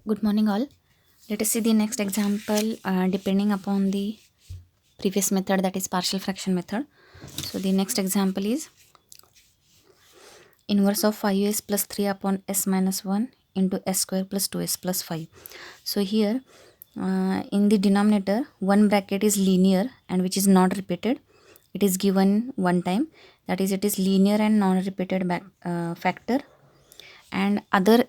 Good morning, all. Let us see the next example depending upon the previous method, that is partial fraction method. So, the next example is inverse of 5s plus 3 upon s minus 1 into s square plus 2s plus 5. So, here in the denominator, one bracket is linear and which is not repeated. It is given one time, that is, it is linear and non repeated factor, and other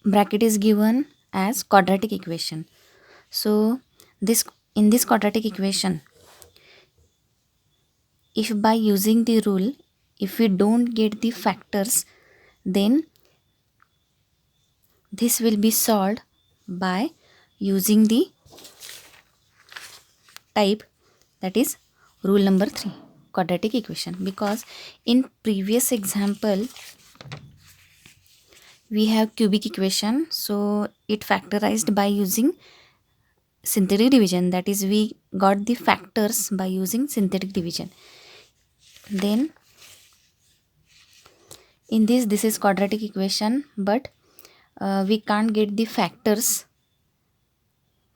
bracket is given as quadratic equation. So this in this quadratic equation, if by using the rule, if we don't get the factors, then this will be solved by using the type, that is rule number 3, quadratic equation. Because in previous example we have cubic equation, so it factorized by using synthetic division, that is we got the factors by using synthetic division. Then in this is quadratic equation, but we can't get the factors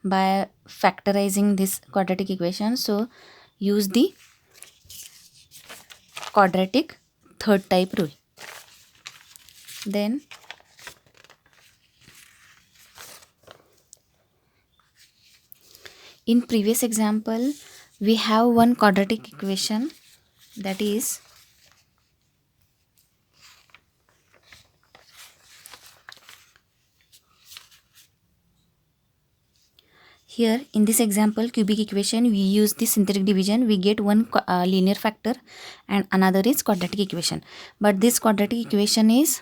by factorizing this quadratic equation, so use the quadratic third type rule. Then in previous example we have one quadratic equation, that is here in this example cubic equation, we use the synthetic division, we get one linear factor and another is quadratic equation. But this quadratic equation is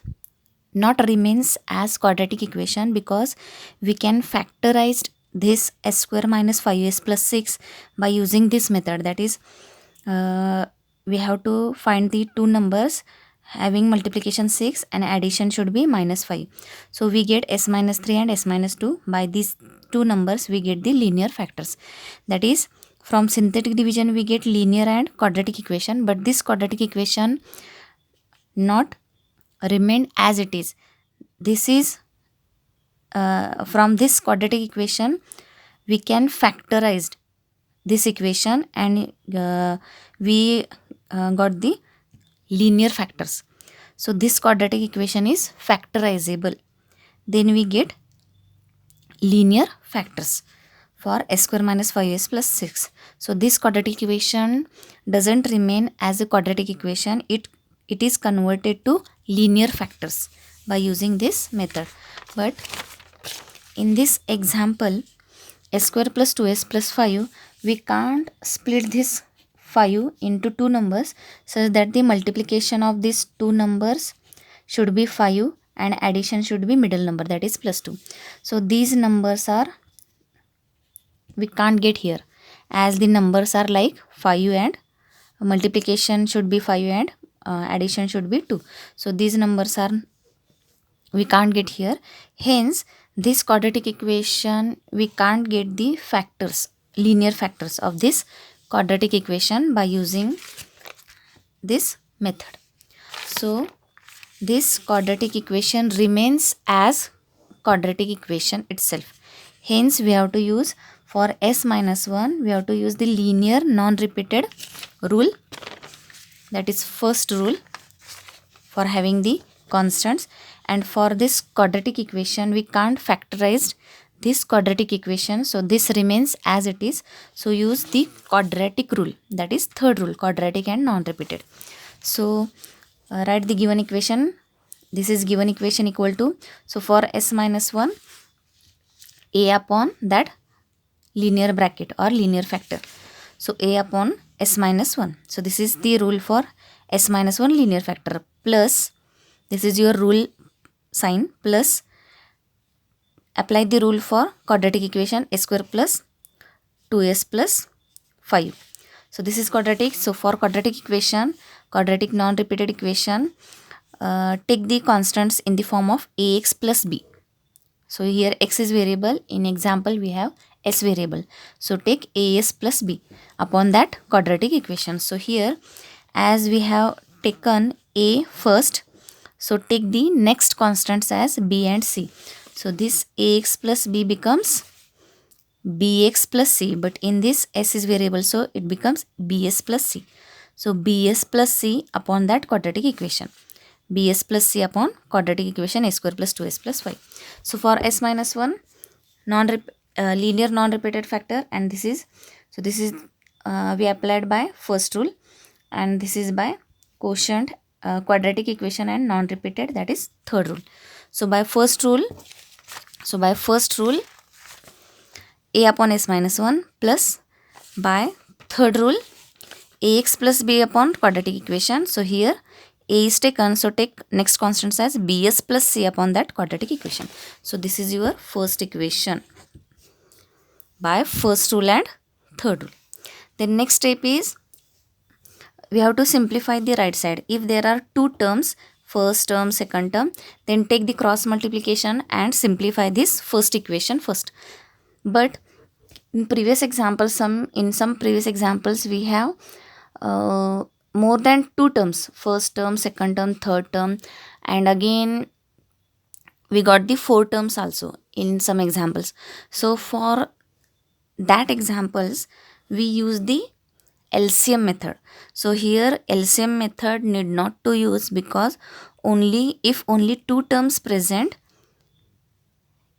not remains as quadratic equation, because we can factorize this s square minus 5s plus 6 by using this method, that is we have to find the two numbers having multiplication 6 and addition should be minus 5. So we get s minus 3 and s minus 2. By these two numbers we get the linear factors, that is from synthetic division we get linear and quadratic equation, but this quadratic equation not remain as it is. This is from this quadratic equation we can factorize this equation and we got the linear factors. So this quadratic equation is factorizable, then we get linear factors for s square minus 5s plus 6. So this quadratic equation doesn't remain as a quadratic equation, it is converted to linear factors by using this method. But in this example s square plus 2s plus 5, we can't split this 5 into two numbers such that the multiplication of these two numbers should be 5 and addition should be middle number, that is plus 2. So these numbers are we can't get here, as the numbers are like 5 and multiplication should be 5 and addition should be 2. So these numbers are we can't get here, hence this quadratic equation we can't get the factors, linear factors of this quadratic equation by using this method. So this quadratic equation remains as quadratic equation itself, hence we have to use for s minus 1 we have to use the linear non-repeated rule, that is first rule for having the constants. And for this quadratic equation we can't factorize this quadratic equation, so this remains as it is, so use the quadratic rule, that is third rule, quadratic and non-repeated. So write the given equation, this is given equation equal to, so for s minus 1 a upon that linear bracket or linear factor, so a upon s minus 1, so this is the rule for s minus 1 linear factor, plus this is your rule sign, plus apply the rule for quadratic equation s square plus 2s plus 5. So this is quadratic, so for quadratic equation, quadratic non-repeated equation, take the constants in the form of ax plus b. So here x is variable, in example we have s variable, so take as plus b upon that quadratic equation. So here as we have taken a first, so take the next constants as b and c. So this ax plus b becomes bx plus c, but in this s is variable, so it becomes bs plus c. So bs plus c upon that quadratic equation, bs plus c upon quadratic equation a square plus 2s plus 5. So for s minus 1 linear non-repeated factor, and this is, so this is we applied by first rule, and this is by quotient quadratic equation and non-repeated, that is third rule. So by first rule, a upon s minus 1 plus by third rule ax plus b upon quadratic equation. So here a is taken, so take next constants as bs plus c upon that quadratic equation. So this is your first equation by first rule and third rule. The next step is we have to simplify the right side. If there are two terms, first term, second term, then take the cross multiplication and simplify this first equation first. But in previous examples, in some previous examples we have more than two terms, first term, second term, third term, and again we got the four terms also in some examples. So for that examples we use the LCM method. So here LCM method need not to use, because if only two terms present,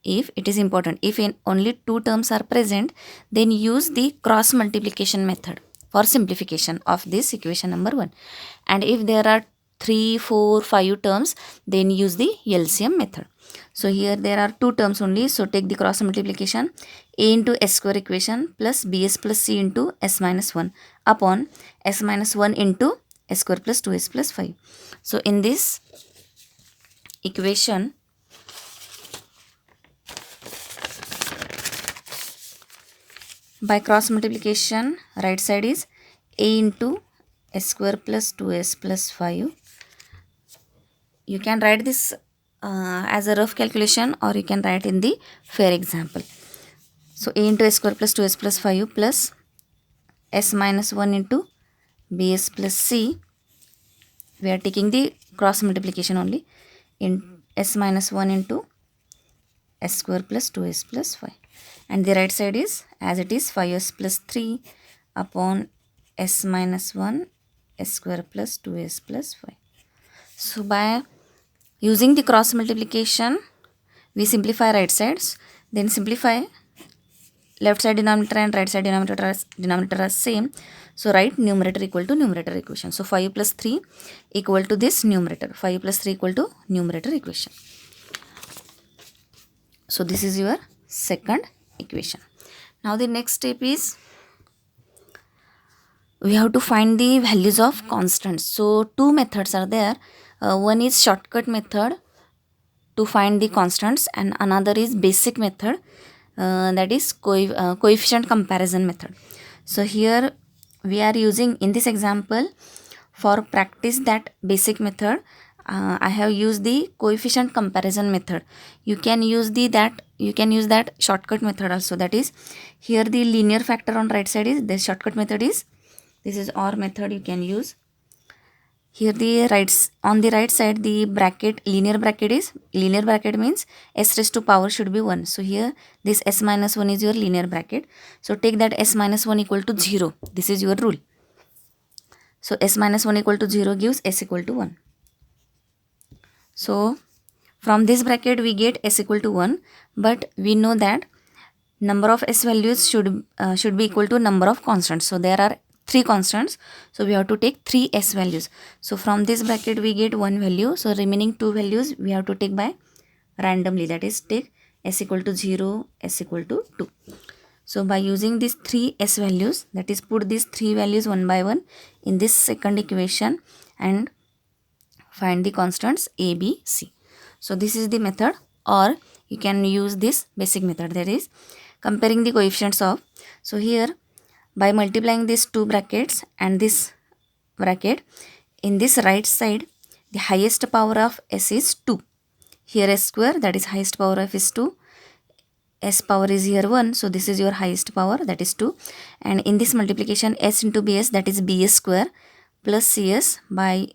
if it is important, if only two terms are present, then use the cross multiplication method for simplification of this equation number 1. And if there are 3, 4, 5 terms, then use the LCM method. So here there are two terms only, so take the cross multiplication, a into s square equation plus bs plus c into s minus 1 upon s minus 1 into s square plus 2s plus 5. So in this equation, by cross multiplication, right side is a into s square plus 2s plus 5. You can write this as a rough calculation, or you can write in the fair example. So a into s square plus 2s plus 5 plus s minus 1 into bs plus c. We are taking the cross multiplication only, in s minus 1 into s square plus 2s plus 5. And the right side is as it is, 5s plus 3 upon s minus 1 s square plus 2s plus 5. So by using the cross multiplication, we simplify right sides, then simplify left side denominator and right side denominator are same. So write numerator equal to numerator equation. So 5 plus 3 equal to this numerator. 5 plus 3 equal to numerator equation. So this is your second equation. Now the next step is we have to find the values of constants. So two methods are there. One is shortcut method to find the constants, and another is basic method, that is coefficient comparison method. So here we are using, in this example, for practice that basic method, I have used the coefficient comparison method. You can use that shortcut method also. That is, here the linear factor on right side is, the shortcut method is, this is OR method you can use. Here on the right side, the bracket, linear bracket means s raised to power should be 1. So here this s minus 1 is your linear bracket. So take that s minus 1 equal to 0. This is your rule. So s minus 1 equal to 0 gives s equal to 1. So from this bracket we get s equal to 1, but we know that number of s values should be equal to number of constants. So there are 3 constants, so we have to take 3 s values. So from this bracket we get 1 value, so remaining 2 values we have to take by randomly, that is take s equal to 0, s equal to 2. So by using these 3 s values, that is put these 3 values one by one in this second equation and find the constants a, b, c. So this is the method, or you can use this basic method, that is comparing the coefficients of. So here by multiplying these two brackets and this bracket, in this right side the highest power of s is 2. Here s square, that is highest power of is 2. S power is here 1, so this is your highest power, that is 2. And in this multiplication, s into bs, that is bs square plus cs, by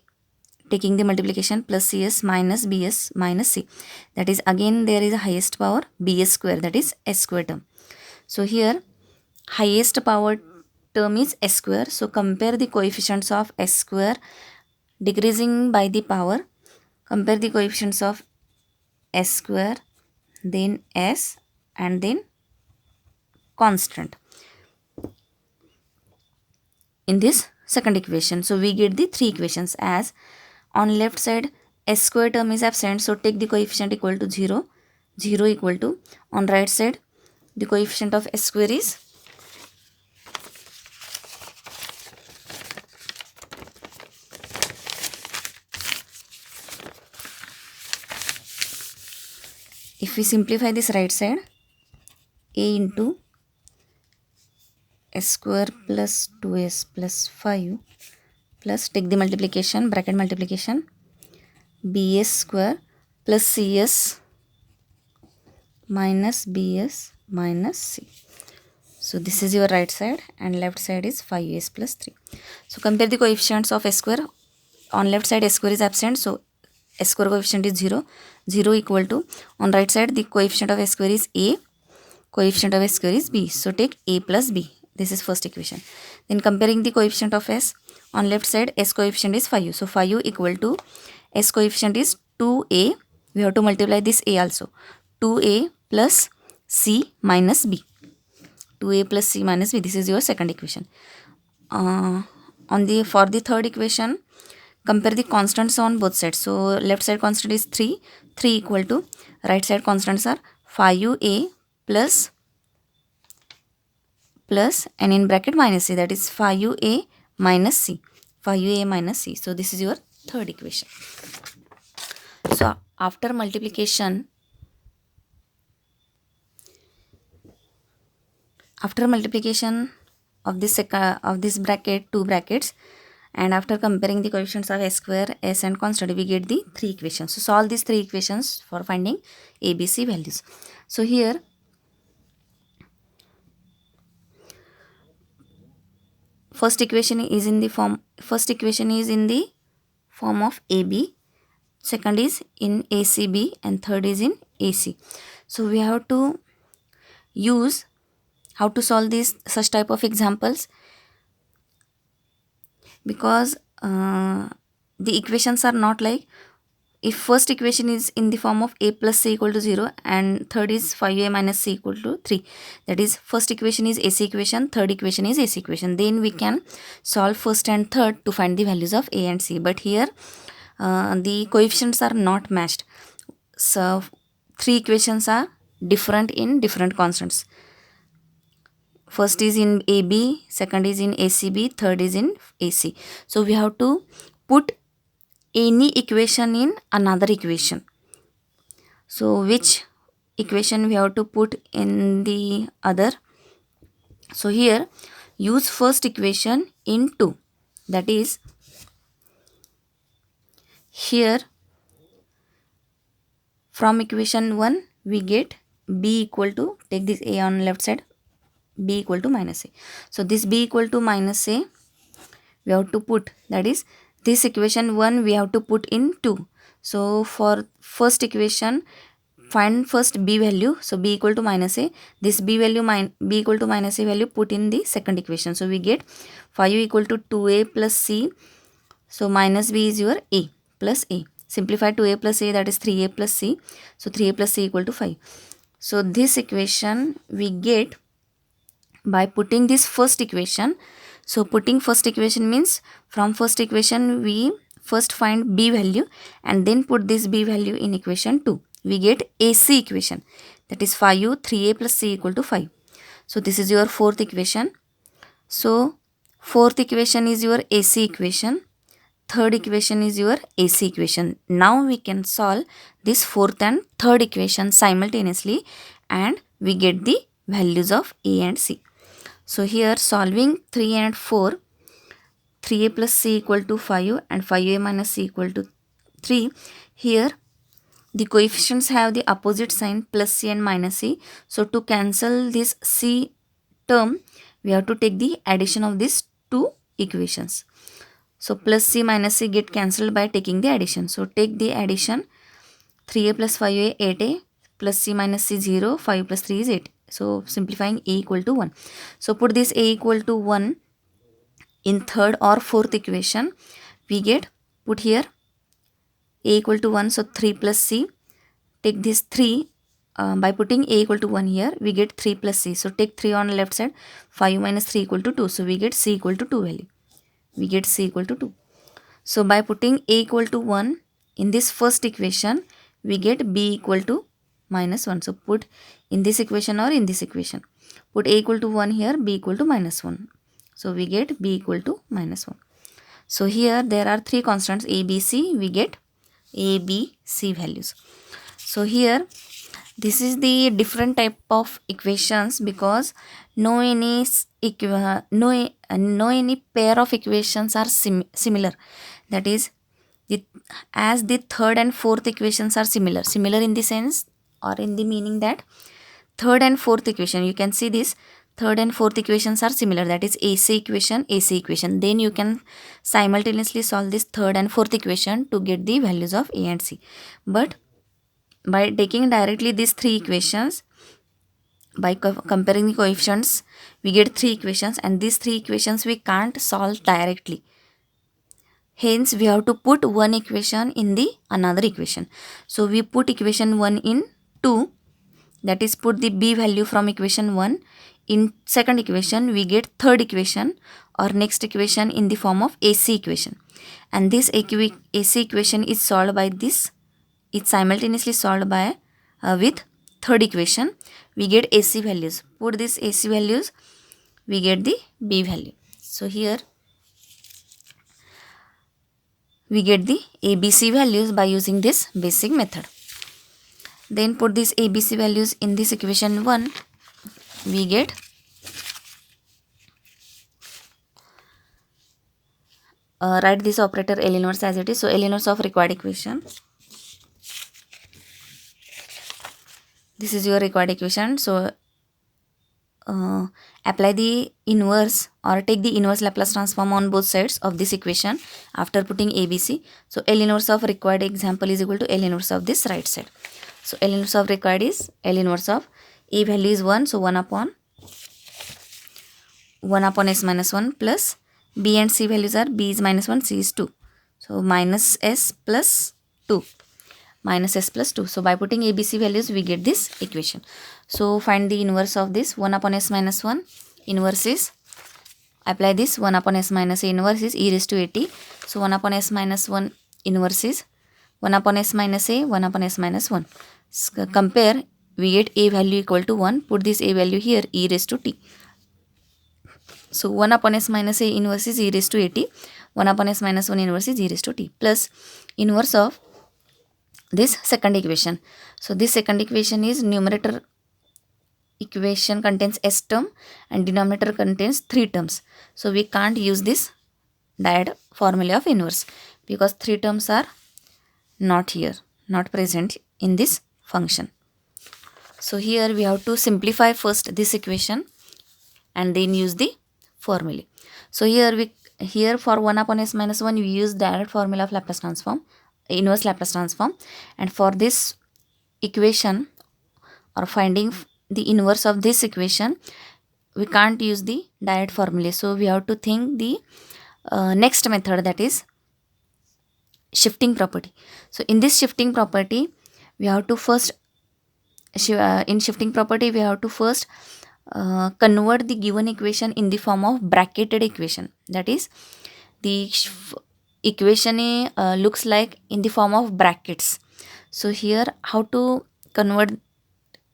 taking the multiplication plus cs minus bs minus c. That is, again there is a highest power bs square, that is s square term. So here highest power term is s square. So compare the coefficients of s square decreasing by the power. Compare the coefficients of s square, then s, and then constant in this second equation. So we get the three equations. As on left side s square term is absent, so take the coefficient equal to 0, 0 equal to, on right side the coefficient of s square is if we simplify this right side, a into s square plus 2s plus 5 plus, take the multiplication, bracket multiplication, bs square plus cs minus bs minus c. So this is your right side, and left side is 5s plus 3. So compare the coefficients of s square. On left side s square is absent, so s square coefficient is 0, 0 equal to, on right side the coefficient of s square is a, coefficient of s square is b. So take a plus b. This is first equation. Then comparing the coefficient of s, on left side s coefficient is 5, so 5 equal to, s coefficient is 2a, we have to multiply this a also, 2a plus c minus b, 2a plus c minus b. This is your second equation. For the third equation, compare the constants on both sides. So left side constant is 3, 3 equal to, right side constants are 5a plus and in bracket minus c, that is 5a minus c, 5a minus c. So this is your third equation. So after multiplication of this bracket, two brackets, and after comparing the coefficients of s square, s and constant, we get the three equations. So solve these three equations for finding ABC values. So here first equation is in the form of AB, second is in ACB, and third is in AC. So we have to use how to solve these such type of examples, because the equations are not like, if first equation is in the form of a plus c equal to 0 and third is 5a minus c equal to 3, that is first equation is AC equation, third equation is AC equation, then we can solve first and third to find the values of a and c. But here the coefficients are not matched, so three equations are different in different constants. First is in AB, second is in ACB, third is in AC. So we have to put any equation in another equation. So which equation we have to put in the other? So here use first equation in 2, that is, here from equation 1 we get b equal to, take this a on left side, b equal to minus a. So this b equal to minus a we have to put, that is, this equation 1 we have to put in 2. So for first equation, find first b value, so b equal to minus a, this b value b equal to minus a value put in the second equation. So we get 5 equal to 2a plus c, so minus b is your a plus a, simplify 2a plus a, that is 3a plus c, so 3a plus c equal to 5. So this equation we get by putting this first equation. So putting first equation means from first equation we first find b value and then put this b value in equation 2. We get AC equation, that is 5 3a plus c equal to 5. So this is your fourth equation. So fourth equation is your AC equation, third equation is your AC equation. Now we can solve this fourth and third equation simultaneously and we get the values of A and C. So here solving 3 and 4, 3a plus c equal to 5 and 5a minus c equal to 3. Here the coefficients have the opposite sign, plus c and minus c. So to cancel this c term, we have to take the addition of these two equations. So plus c minus c get cancelled by taking the addition. So take the addition. 3a plus 5a 8a plus c minus c 0, 5 plus 3 is 8. So simplifying a equal to 1. So put this a equal to 1 in third or fourth equation. We get, put here a equal to 1, so 3 plus c. Take this 3, by putting a equal to 1 here, we get 3 plus c. So take 3 on left side, 5 minus 3 equal to 2. So we get c equal to 2 value. We get c equal to 2. So by putting a equal to 1 in this first equation, we get b equal to minus 1. So put in this equation or in this equation. Put a equal to 1 here, b equal to minus 1. So we get b equal to minus 1. So here there are three constants a, b, c. We get a, b, c values. So here this is the different type of equations because no any pair of equations are similar. That is, as the third and fourth equations are similar in the sense or in the meaning that third and fourth equation, you can see this third and fourth equations are similar, that is AC equation. Then you can simultaneously solve this third and fourth equation to get the values of A and C. But by taking directly these three equations, by comparing the coefficients, we get three equations, and these three equations we can't solve directly. Hence, we have to put one equation in the another equation. So, we put equation 1 in 2, that is put the b value from equation 1. In second equation, we get third equation or next equation in the form of AC equation. And this AC equation is solved by this. It's simultaneously solved by with third equation. We get AC values. Put this AC values, we get the B value. So here we get the ABC values by using this basic method. Then put these ABC values in this equation 1. We get write this operator L inverse as it is. So L inverse of required equation. This is your required equation. So apply the inverse or take the inverse Laplace transform on both sides of this equation after putting ABC. So L inverse of required example is equal to L inverse of this right side. So L inverse of required is L inverse of A value is 1. So 1 upon s minus 1 plus B and C values are B is minus 1, C is 2. So minus S plus 2. Minus S plus 2. So by putting ABC values, we get this equation. So find the inverse of this 1 upon S minus 1. Inverse is, apply this 1 upon S minus A inverse is e raised to at. So 1 upon S minus 1 inverse is 1 upon S minus A, 1 upon S minus 1. Compare, we get A value equal to 1. Put this A value here, e raised to t. So 1 upon S minus A inverse is e raised to at. 1 upon S minus 1 inverse is e raised to t plus inverse of this second equation. So this second equation is numerator equation contains S term and denominator contains 3 terms. So we can't use this dyad formula of inverse because 3 terms are not here, not present in this function. So here we have to simplify first this equation and then use the formula. So here for 1 upon S minus 1 we use direct formula of Laplace transform, inverse Laplace transform, and for this equation or finding the inverse of this equation we can't use the direct formula. So we have to think the next method, that is shifting property. So in this shifting property we have to first convert the given equation in the form of bracketed equation. That is, the equation looks like in the form of brackets. So here how to convert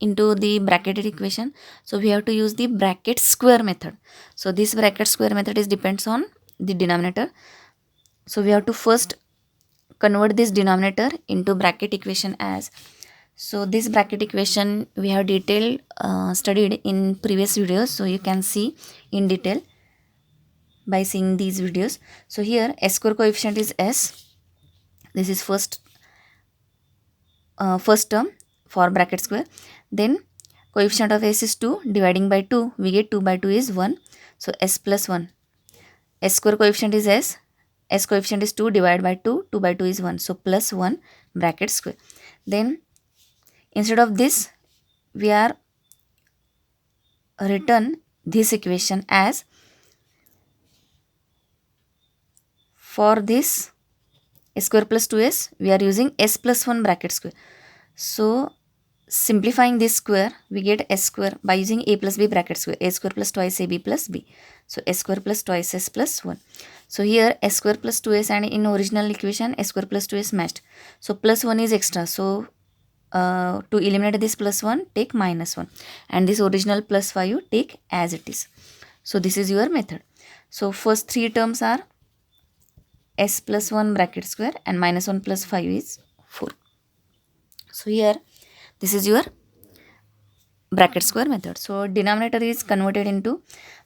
into the bracketed equation? So we have to use the bracket square method. So this bracket square method is depends on the denominator. So we have to first convert this denominator into bracket equation as. So this bracket equation we have detailed studied in previous videos. So you can see in detail by seeing these videos. So here S square coefficient is S. This is first term for bracket square. Then coefficient of S is 2, dividing by 2 we get 2 by 2 is 1. So S plus 1. S square coefficient is S. s coefficient is 2, divided by 2, 2 by 2 is 1, so plus 1 bracket square. Then instead of this we are written this equation as, for this s square plus 2s we are using s plus 1 bracket square. So simplifying this square we get s square by using a plus b bracket square, a square plus twice ab plus b, so s square plus twice s plus 1. So here s square plus 2s, and in original equation s square plus 2s matched, so plus 1 is extra, so to eliminate this plus 1 take minus 1, and this original plus 5 take as it is. So this is your method. So first three terms are s plus 1 bracket square, and minus 1 plus 5 is 4. So here this is your bracket square method. So denominator is converted into,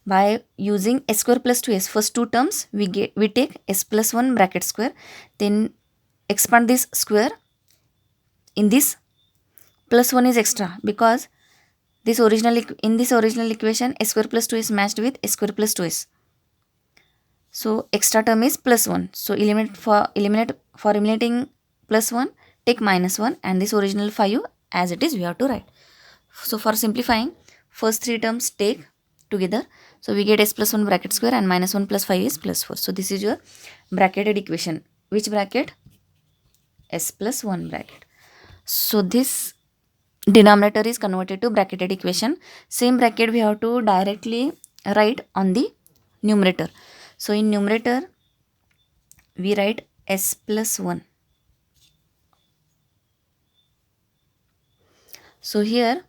by using s square plus 2s, first two terms we take s plus 1 bracket square, then expand this square, in this plus 1 is extra because this in this original equation s square plus 2 is matched with s square plus 2s, so extra term is plus 1, so eliminating plus 1 take minus 1, and this original 5 as it is we have to write. So for simplifying, first three terms take together, so we get s plus 1 bracket square, and minus 1 plus 5 is plus 4. So this is your bracketed equation. Which bracket? S plus 1 bracket. So this denominator is converted to bracketed equation. Same bracket we have to directly write on the numerator. So in numerator we write s plus 1. So here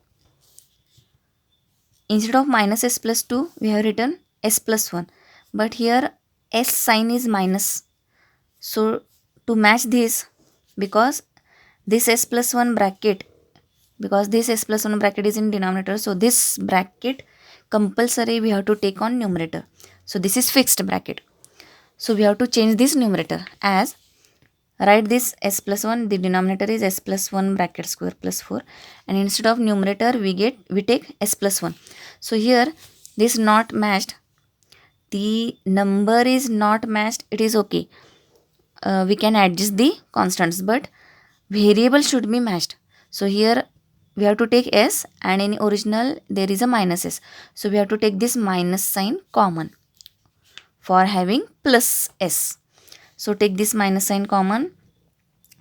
instead of minus s plus 2 we have written s plus 1, but here s sign is minus. So to match this, because this s plus 1 bracket, because this s plus 1 bracket is in denominator, so this bracket compulsory we have to take on numerator. So this is fixed bracket, so we have to change this numerator as, write this s plus 1, the denominator is s plus 1 bracket square plus 4, and instead of numerator we take s plus 1. So here this not matched, the number is not matched, it is okay, we can adjust the constants, but variable should be matched. So here we have to take s, and in original there is a minus s, so we have to take this minus sign common for having plus s. So take this minus sign common,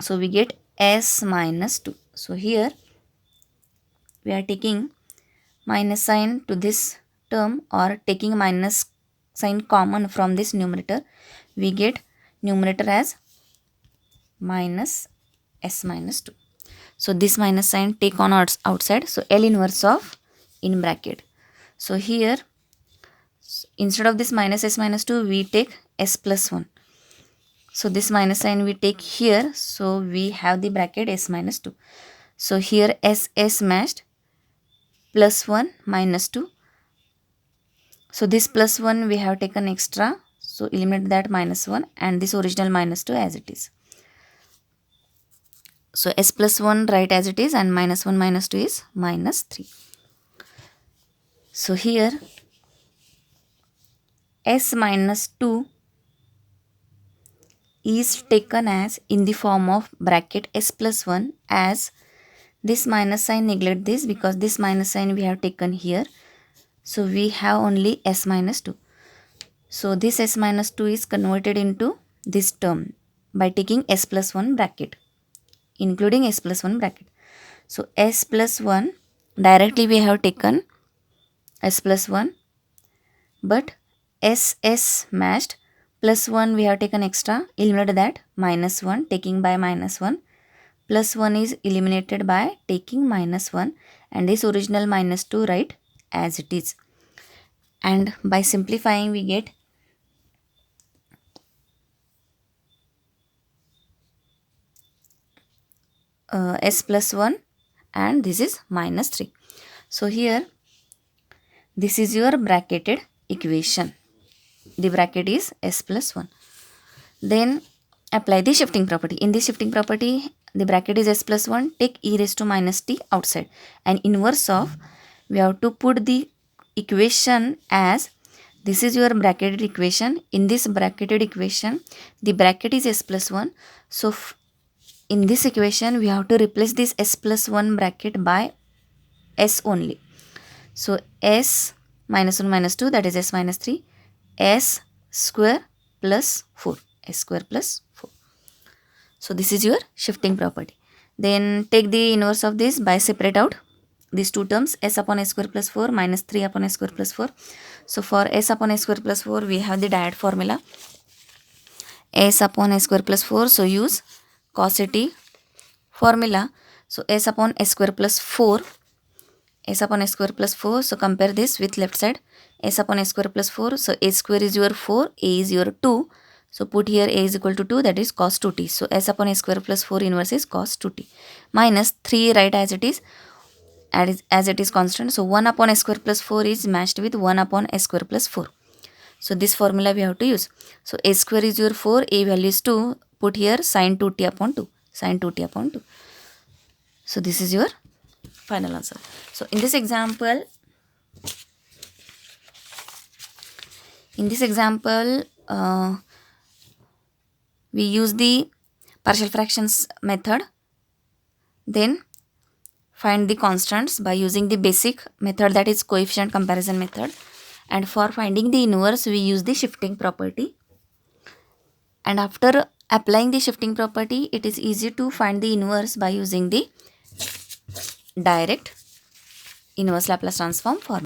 so we get s minus 2. So here we are taking minus sign to this term, or taking minus sign common from this numerator, we get numerator as minus s minus 2. So this minus sign take on outside, so L inverse of in bracket. So here instead of this minus s minus 2 we take s plus 1. So this minus sign we take here, so we have the bracket s minus 2. So here s matched, plus 1 minus 2. So this plus 1 we have taken extra, so eliminate that minus 1, and this original minus 2 as it is. So s plus 1 write as it is, and minus 1 minus 2 is minus 3. So here s minus 2 is taken as in the form of bracket s plus 1, as this minus sign neglect this, because this minus sign we have taken here, so we have only s minus 2. So this s minus 2 is converted into this term by taking s plus 1 bracket, including s plus 1 bracket. So s plus 1 directly we have taken s plus 1, but s matched, plus 1 we have taken extra, eliminated that minus 1 taking by minus 1, plus 1 is eliminated by taking minus 1, and this original minus 2 write as it is. And by simplifying we get s plus 1, and this is minus 3. So here this is your bracketed equation. The bracket is s plus 1. Then apply the shifting property. In this shifting property, the bracket is s plus 1, take e raised to minus t outside, and inverse of, we have to put the equation as this is your bracketed equation. In this bracketed equation, the bracket is s plus 1. So in this equation, we have to replace this s plus 1 bracket by s only. So s minus 1 minus 2, that is s minus 3, s square plus 4, s square plus 4. So this is your shifting property. Then take the inverse of this by separate out these two terms, s upon s square plus 4 minus 3 upon s square plus 4. So for s upon s square plus 4, we have the diet formula, s upon s square plus 4. So use cos t formula. So s upon s square plus 4, s upon s square plus 4. So compare this with left side, s upon s square plus 4. So a square is your 4, a is your 2. So put here a is equal to 2, that is cos 2t. So s upon s square plus 4 inverse is cos 2t. Minus 3 write as it is, as it is constant. So 1 upon s square plus 4 is matched with 1 upon s square plus 4. So this formula we have to use. So a square is your 4, a value is 2. Put here sin 2t upon 2. Sin 2t upon 2. So this is your final answer. So in this example, we use the partial fractions method. Then find the constants by using the basic method, that is coefficient comparison method. And for finding the inverse, we use the shifting property. And after applying the shifting property, it is easy to find the inverse by using the direct inverse Laplace transform formula.